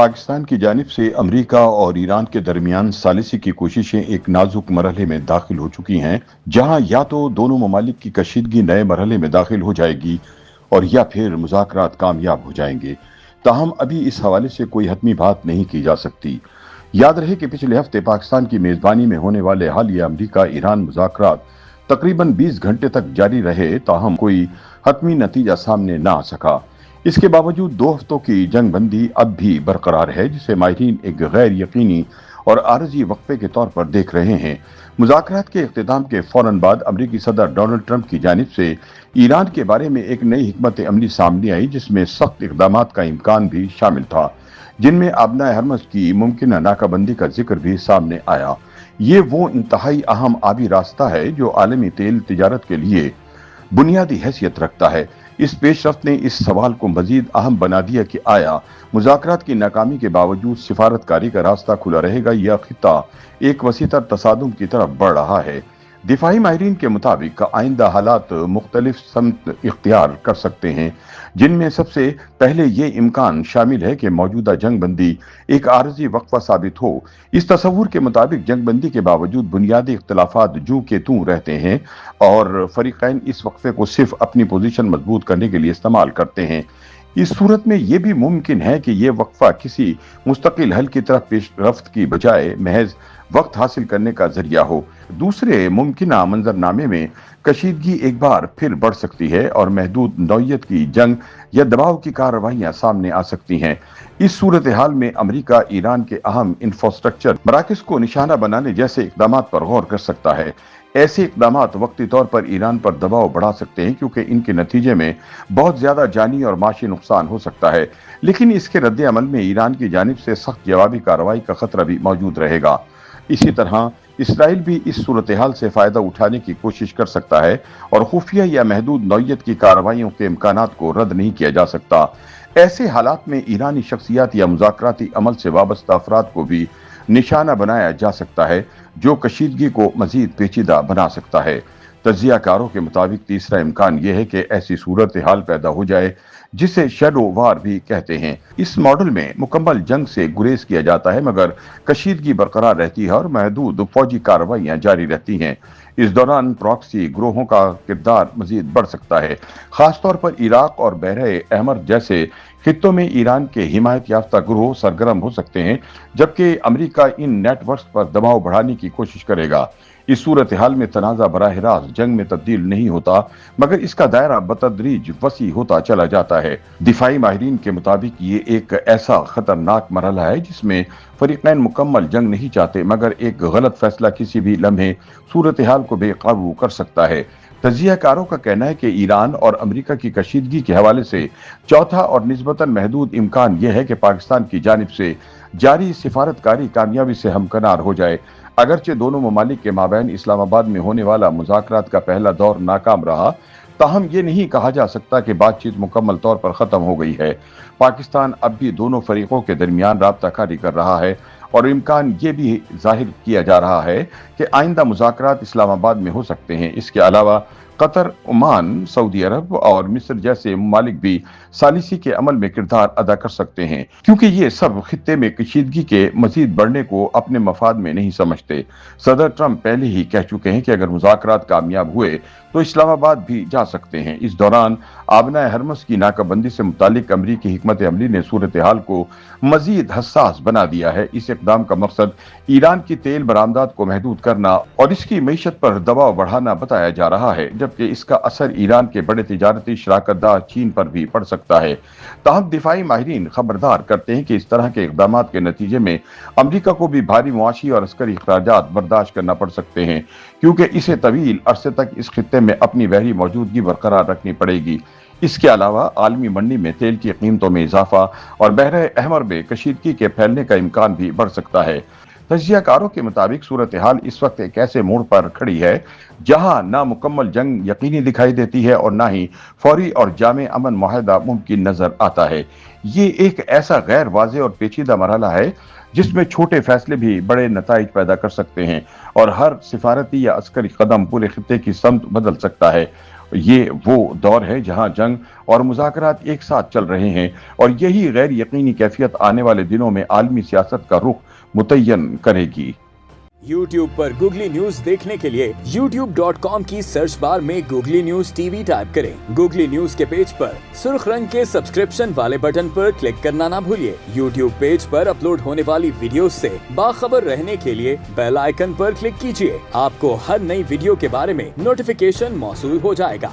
पाकिस्तान की जानिब से अमेरिका और ईरान के दरमियान सालिसी की कोशिशें एक नाजुक मरहले में दाखिल हो चुकी हैं, जहां या तो दोनों ममालिक की कशीदगी नए मरहले में दाखिल हो जाएगी और या फिर मुज़ाकरात कामयाब हो जाएंगे। ताहम अभी इस हवाले से कोई हतमी बात नहीं की जा सकती। याद रहे कि पिछले हफ्ते पाकिस्तान की मेज़बानी में होने वाले हालिया अमेरिका ईरान मुज़ाकरात तकरीबन 20 घंटे तक जारी रहे, ताहम कोई हतमी नतीजा सामने ना आ सका। इसके बावजूद 2 हफ्तों की जंग बंदी अब भी बरकरार है, जिसे माहिरीन एक गैर यकीनी और आरजी वक्फे के तौर पर देख रहे हैं। मुज़ाकरात के इख्तिताम के फौरन बाद अमरीकी सदर डोनाल्ड ट्रंप की जानिब से ईरान के बारे में एक नई हिकमत अमली सामने आई, जिसमें सख्त इक़दामात का इम्कान भी शामिल था, जिनमें आबनाए हरमज़ की मुमकिन नाकाबंदी का जिक्र भी सामने आया। ये वो इंतहाई अहम आबी रास्ता है जो आलमी तेल तिजारत के लिए बुनियादी हैसियत रखता है। इस पेशरफ्त ने इस सवाल को मजीद अहम बना दिया कि आया मुज़ाकरात की नाकामी के बावजूद सिफारतकारी का रास्ता खुला रहेगा या खिता एक वसीतर तसादुम की तरफ बढ़ रहा है। दिफाई माहिरीन के मुताबिक आइंदा हालात मुख्तलिफ समत इख्तियार कर सकते हैं, जिनमें सबसे पहले ये इम्कान शामिल है कि मौजूदा जंग बंदी एक आरजी वक्फा साबित हो। इस तस्वुर के मुताबिक जंग बंदी के बावजूद बुनियादी इख्तलाफात जू के तू रहते हैं और फरीकैन इस वक्फे को सिर्फ अपनी पोजीशन मजबूत करने के लिए इस्तेमाल करते हैं। इस सूरत में यह भी मुमकिन है कि यह वक्फा किसी मुस्तकिल हल की तरफ पेशरफ्त की बजाय महज वक्त हासिल करने का जरिया हो। दूसरे मुमकिना मंजरनामे में कशीदगी एक बार फिर बढ़ सकती है और महदूद नौयत की जंग या दबाव की कार्रवाइयां सामने आ सकती हैं। इस सूरत हाल में अमेरिका ईरान के अहम इंफ्रास्ट्रक्चर मराकज़ को निशाना बनाने जैसे इकदाम पर गौर कर सकता है। ऐसे इकदाम वक्ती तौर पर ईरान पर दबाव बढ़ा सकते हैं, क्योंकि इनके नतीजे में बहुत ज्यादा जानी और माशी नुकसान हो सकता है, लेकिन इसके रद्द अमल में ईरान की जानिब से सख्त जवाबी कार्रवाई का खतरा भी मौजूद रहेगा। इसी तरह इसराइल भी इस सूरत हाल से फायदा उठाने की कोशिश कर सकता है और खुफिया या महदूद नौयत की कार्रवाइयों के इम्कानात को रद्द नहीं किया जा सकता। ऐसे हालात में ईरानी शख्सियात या मुज़ाकराती अमल से वाबस्ता अफराद को भी निशाना बनाया जा सकता है, जो कशीदगी को मजीद पेचीदा बना सकता है। तज्जियाकारों के मुताबिक तीसरा इम्कान यह है कि ऐसी सूरत हाल पैदा हो जाए जिसे शैडो वार भी कहते हैं। इस मॉडल में मुकम्मल जंग से गुरेज किया जाता है, मगर कशीदगी बरकरार रहती है और महदूद फौजी कार्रवाइयां जारी रहती हैं। इस दौरान प्रॉक्सी ग्रोहों का किरदार मजीद बढ़ सकता है। खासतौर पर इराक और बहरे अहमर जैसे खित्तों में ईरान के हिमायत याफ्ता ग्रोह सरगर्म हो सकते हैं, जबकि अमेरिका इन नेटवर्क पर दबाव बढ़ाने की कोशिश करेगा। इस सूरत हाल में तनाज़ा बराह रास्त जंग में तब्दील नहीं होता, मगर इसका दायरा बतदरीज वसी होता चला जाता है। दिफाई माहिरीन के मुताबिक ये एक ऐसा खतरनाक मरहला है जिसमें फरीकैन मुकम्मल जंग नहीं चाहते, मगर एक गलत फैसला किसी भी लम्हे सूरत हाल को बेकाबू कर सकता है। तज्जियाकारों का कहना है कि ईरान और अमेरिका की कशीदगी के हवाले से चौथा और निस्बतन महदूद इम्कान यह है कि पाकिस्तान की जानिब से जारी सिफारतकारी कामयाबी से हमकनार हो जाए। अगरचे दोनों ममालिक के माबैन इस्लामाबाद में होने वाला मुज़ाकरात का पहला दौर नाकाम रहा, ताहम ये नहीं कहा जा सकता कि बातचीत मुकम्मल तौर पर ख़त्म हो गई है। पाकिस्तान अब भी दोनों फरीकों के दरमियान राब्ताकारी कर रहा है और इम्कान ये भी जाहिर किया जा रहा है कि आइंदा मुज़ाकरात इस्लामाबाद में हो सकते हैं। इसके अलावा कतर, ओमान, सऊदी अरब और मिस्र जैसे ममालिक भी सालिसी के अमल में किरदार अदा कर सकते हैं, क्योंकि ये सब खित्ते में कशीदगी के मजीद बढ़ने को अपने मफाद में नहीं समझते। सदर ट्रंप पहले ही कह चुके हैं कि अगर मुज़ाकरात कामयाब हुए तो इस्लामाबाद भी जा सकते हैं। इस दौरान आबनाए हरमस की नाकाबंदी से मुतालिक अमरीकी हिकमत अमली ने सूरत हाल को मजीद हसास बना दिया है। इस इक़दाम का मकसद ईरान की तेल बरामदात को महदूद करना और इसकी मीशत पर दबाव बढ़ाना बताया जा रहा है, जबकि इसका असर ईरान के बड़े तिजारती शराकतदार चीन पर भी पड़ सकता है। ताहम दिफाई माहिरीन खबरदार करते हैं कि इस तरह के इक़दाम के नतीजे में अमरीका को भी भारी मुआशी और अस्करी अखराजात बर्दाश्त करना पड़ सकते हैं, क्योंकि इसे तवील अरसे तक इस खित्ते में अपनी बहरी मौजूदगी बरकरार रखनी पड़ेगी। इसके अलावा आलमी मंडी में तेल की कीमतों में इजाफा और बहरे अहमर में कशीदगी के फैलने का इम्कान भी बढ़ सकता है। तज्जियाकारों के मुताबिक सूरत हाल इस वक्त एक ऐसे मोड़ पर खड़ी है जहां ना मुकम्मल जंग यकीनी दिखाई देती है और ना ही फौरी और जामे अमन मुआहदा मुमकिन नजर आता है। ये एक ऐसा गैर वाज़ेह और पेचीदा मरहला है जिसमें छोटे फैसले भी बड़े नताइज पैदा कर सकते हैं और हर सिफारती या अस्करी कदम पूरे खित्ते की समत बदल सकता है। یہ وہ دور ہے جہاں جنگ اور مذاکرات ایک ساتھ چل رہے ہیں اور یہی غیر یقینی کیفیت آنے والے دنوں میں عالمی سیاست کا رخ متعین کرے گی۔ YouTube پر گوگلی نیوز دیکھنے کے لیے youtube.com کی سرچ بار میں googly news T V type کریں۔ گوگلی نیوز کے پیج پر سرخ رنگ کے سبسکرپشن والے بٹن پر کلک کرنا نہ بھولیے۔ YouTube پیج پر اپلوڈ ہونے والی ویڈیوز سے باخبر رہنے کے لیے بیل آئیکن پر کلک کیجیے۔ آپ کو ہر نئی ویڈیو کے بارے میں نوٹیفیکیشن موصول ہو جائے گا۔